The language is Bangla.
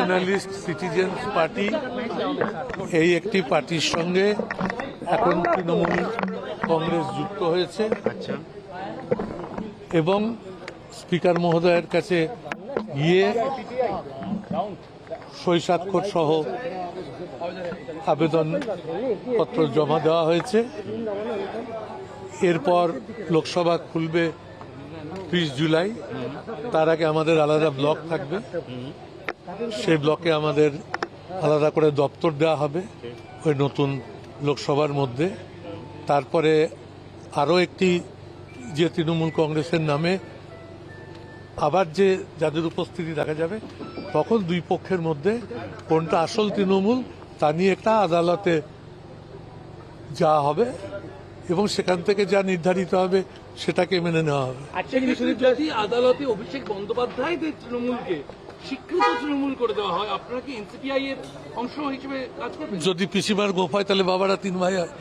ন্যাশনালিস্ট সিটিজেন্স পার্টি এই একটি পার্টির সঙ্গে এখন তৃণমূল কংগ্রেস যুক্ত হয়েছে। আচ্ছা, এবং স্পিকার মহোদয়ের কাছে গিয়ে সই স্বাক্ষর সহ আবেদনপত্র জমা দেওয়া হয়েছে। এরপর লোকসভা খুলবে 30 জুলাই। তার আগে আমাদের আলাদা ব্লক থাকবে, সেই ব্লকে আমাদের আলাদা করে দপ্তর দেওয়া হবে ওই নতুন লোকসভার মধ্যে। তারপরে আরও একটি যে তৃণমূল কংগ্রেসের নামে আবার যে যাদের উপস্থিতি দেখা যাবে, তখন দুই পক্ষের মধ্যে কোনটা আসল তৃণমূল তা নিয়ে একটা আদালতে যাওয়া হবে এবং সেখান থেকে যা নির্ধারিত হবে সেটাকে মেনে নেওয়া হবে। যদি আদালতে অভিষেক বন্দ্যোপাধ্যায়দের তৃণমূলকে স্বীকৃত তৃণমূল করে দেওয়া হয়, আপনারা কি এনসিপিআই এর অংশ হিসেবে কাজ করবেন? যদি পিসিমার গোপ হয় তাহলে বাবারা 3 ভাই হয়।